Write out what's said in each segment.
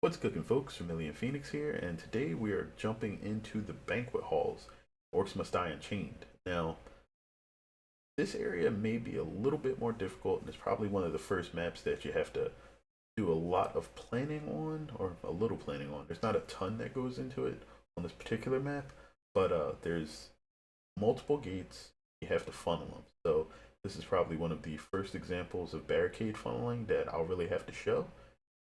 What's cooking, folks? Vermillion Phoenix here, and today we are jumping into the Banquet Halls. Orcs Must Die Unchained. Now, this area may be a little bit more difficult, and it's probably one of the first maps that you have to do a lot of planning on, or a little planning on. There's not a ton that goes into it on this particular map, but there's multiple gates. You have to funnel them. So this is probably one of the first examples of barricade funneling that I'll really have to show.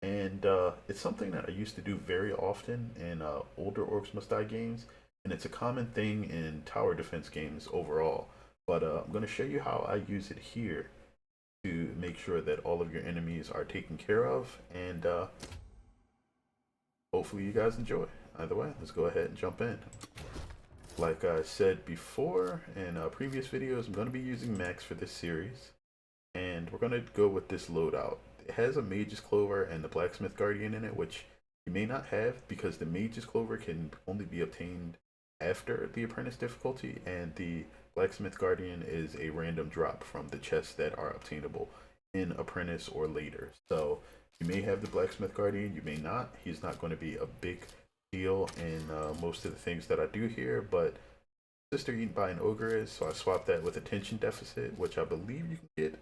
And it's something that I used to do very often in older Orcs Must Die games, and it's a common thing in tower defense games overall. But I'm going to show you how I use it here to make sure that all of your enemies are taken care of, and hopefully you guys enjoy. Either way, let's go ahead and jump in. Like I said before in previous videos, I'm going to be using Max for this series, and we're going to go with this loadout. It has a Mage's Clover and the Blacksmith Guardian in it, which you may not have because the Mage's Clover can only be obtained after the Apprentice difficulty, and the Blacksmith Guardian is a random drop from the chests that are obtainable in Apprentice or later. So you may have the Blacksmith Guardian, you may not. He's not going to be a big deal in most of the things that I do here, but Sister Eaten by an Ogre is, so I swapped that with Attention Deficit, which I believe you can get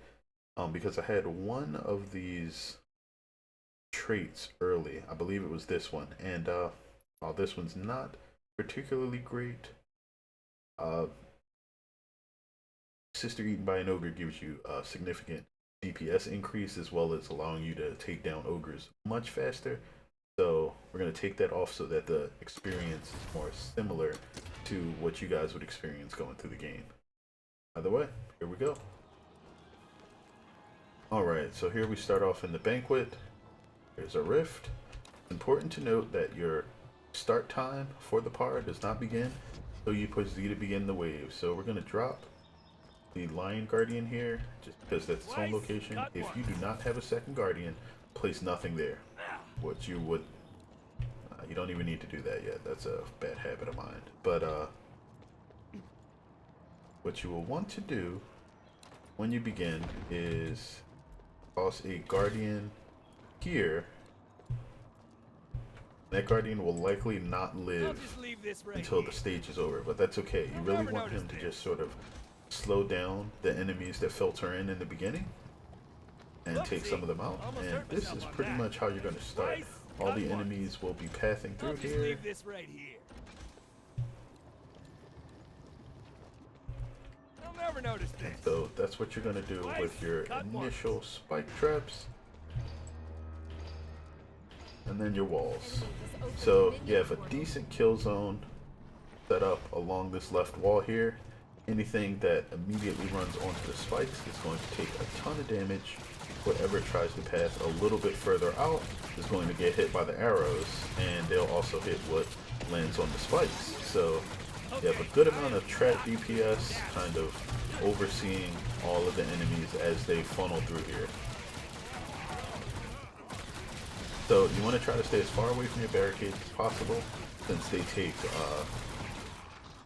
because I had one of these traits early. I believe it was this one, and while this one's not particularly great, Sister Eaten by an Ogre gives you a significant DPS increase, as well as allowing you to take down ogres much faster. So we're going to take that off so that the experience is more similar to what you guys would experience going through the game. Either way, here we go. Alright, so here we start off in the Banquet. There's a rift. It's important to note that your start time for the par does not begin, so you push Z to begin the wave. So we're going to drop the Lion Guardian here, just because that's its home location. If you do not have a second Guardian, place nothing there. What you would... you don't even need to do that yet. That's a bad habit of mine. But what you will want to do when you begin is toss a Guardian here. That Guardian will likely not live until the stage is over, but that's okay. You really want him to just sort of slow down the enemies that filter in the beginning and take some of them out. And this is pretty much how you're going to start. All the enemies will be passing through here. So that's what you're going to do with your initial spike traps. And then your walls. So you have a decent kill zone set up along this left wall here. Anything that immediately runs onto the spikes is going to take a ton of damage. Whatever tries to pass a little bit further out is going to get hit by the arrows, and they'll also hit what lands on the spikes. So you have a good amount of trap DPS kind of overseeing all of the enemies as they funnel through here. So you want to try to stay as far away from your barricades as possible, since they take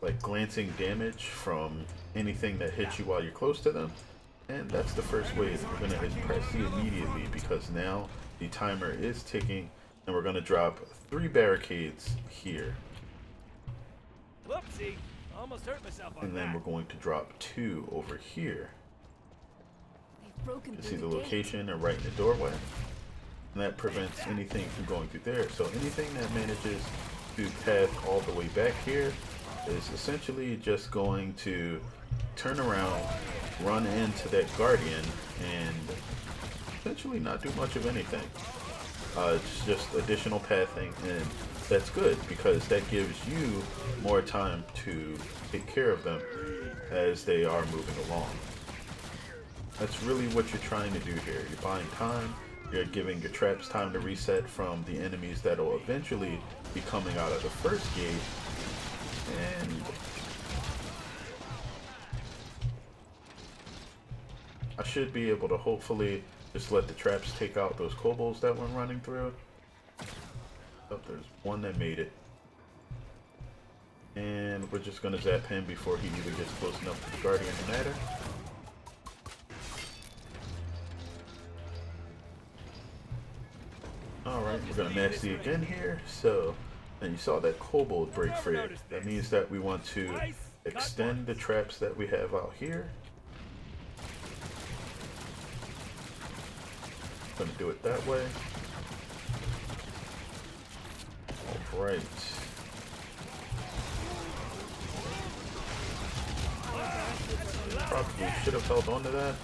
like glancing damage from anything that hits you while you're close to them. And that's the first wave. We're going to impress you immediately because now the timer is ticking, and we're going to drop 3 barricades here. Whoopsie, almost hurt myself on and then we're going to drop 2 over here. You see the location and right in the doorway. And that prevents anything from going through there. So anything that manages to pass all the way back here is essentially just going to turn around, run into that Guardian, and essentially not do much of anything. It's just additional pathing, and that's good because that gives you more time to take care of them as they are moving along. That's really what you're trying to do here. You're buying time. You're giving your traps time to reset from the enemies that will eventually be coming out of the first gate. And I should be able to hopefully just let the traps take out those kobolds that were running through. Oh, there's one that made it. And we're just going to zap him before he even gets close enough to the Guardian to matter. Alright, we're gonna nasty again here. So, and you saw that kobold break free. That means that we want to extend the traps that we have out here. Gonna do it that way. Alright. Probably should have held on to that.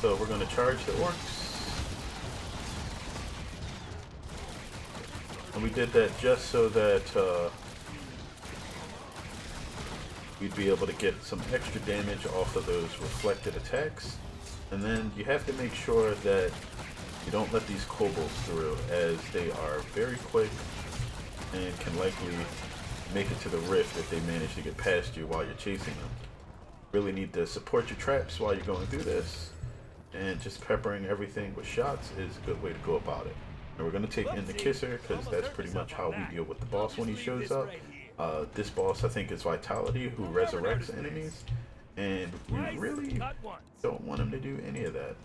So we're gonna charge the orcs. And we did that just so that we'd be able to get some extra damage off of those reflected attacks. And then you have to make sure that you don't let these kobolds through, as they are very quick and can likely make it to the rift if they manage to get past you while you're chasing them. Really need to support your traps while you're going through this, and just peppering everything with shots is a good way to go about it. And we're going to take in the Kisser, because that's pretty much how we deal with the boss when he shows up. This boss, I think, is Vitality, who resurrects enemies, and we really don't want him to do any of that.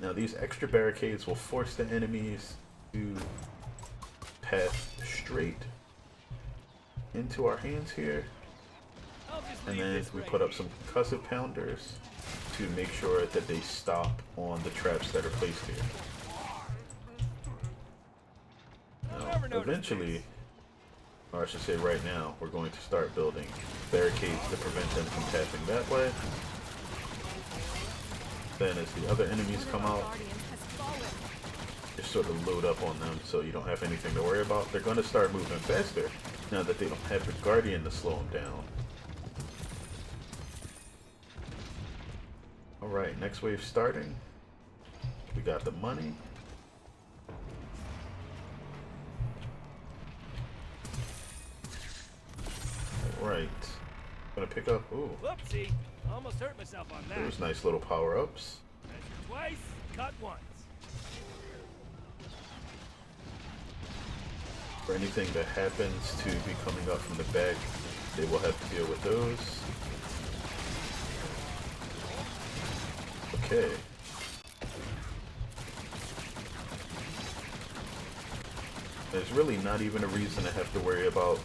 Now these extra barricades will force the enemies to pass straight into our hands here, and then we put up some concussive pounders to make sure that they stop on the traps that are placed here. Now, eventually, or I should say right now, we're going to start building barricades to prevent them from passing that way. Then as the other enemies come out, just sort of load up on them so you don't have anything to worry about. They're going to start moving faster now that they don't have the Guardian to slow them down. Alright, next wave starting. We got the money. Alright. Gonna pick up. Ooh. Whoopsie. Almost hurt myself on that. Those nice little power-ups. Measure twice, cut once. For anything that happens to be coming up from the back, they will have to deal with those. Okay. There's really not even a reason to have to worry about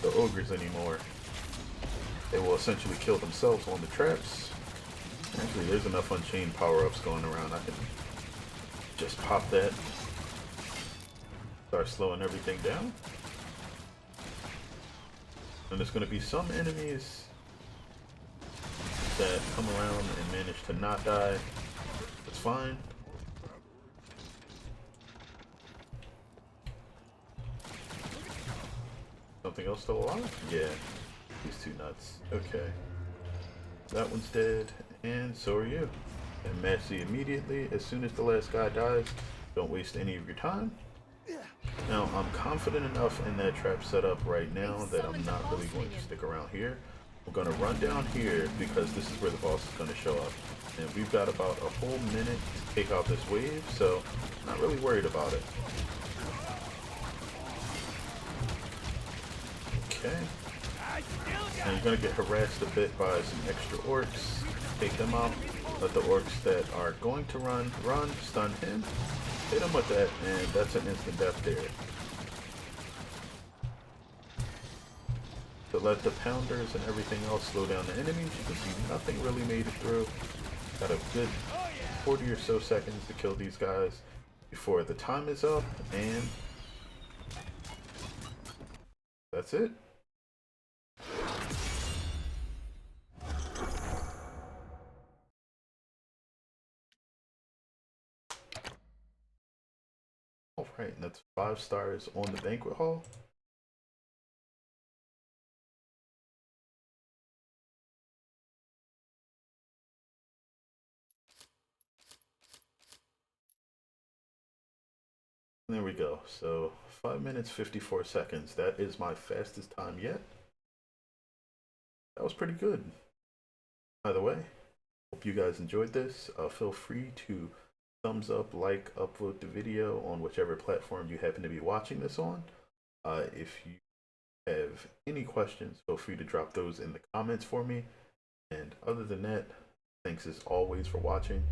the ogres anymore. They will essentially kill themselves on the traps. Actually, there's enough Unchained power-ups going around. I can just pop that. Start slowing everything down. And there's going to be some enemies that come around and manage to not die. That's fine. Something else still alive? Yeah. These two nuts. Okay. That one's dead, and so are you. And Massey immediately, as soon as the last guy dies. Don't waste any of your time. Now, I'm confident enough in that trap setup right now that I'm not really going to stick around here. We're going to run down here because this is where the boss is going to show up. And we've got about a whole minute to take out this wave, so I'm not really worried about it. Okay. And you're going to get harassed a bit by some extra orcs. Take them out. Let the orcs that are going to run, stun him. Hit him with that, and that's an instant death there. To let the pounders and everything else slow down the enemies, you can see nothing really made it through. Got a good 40 or so seconds to kill these guys before the time is up, and that's it. Alright, and that's 5 stars on the banquet hall. There we go. So 5 minutes 54 seconds. That is my fastest time yet. That was pretty good. By the way, hope you guys enjoyed this. Feel free to thumbs up, like, upvote the video on whichever platform you happen to be watching this on. If you have any questions, feel free to drop those in the comments for me. And other than that, thanks as always for watching.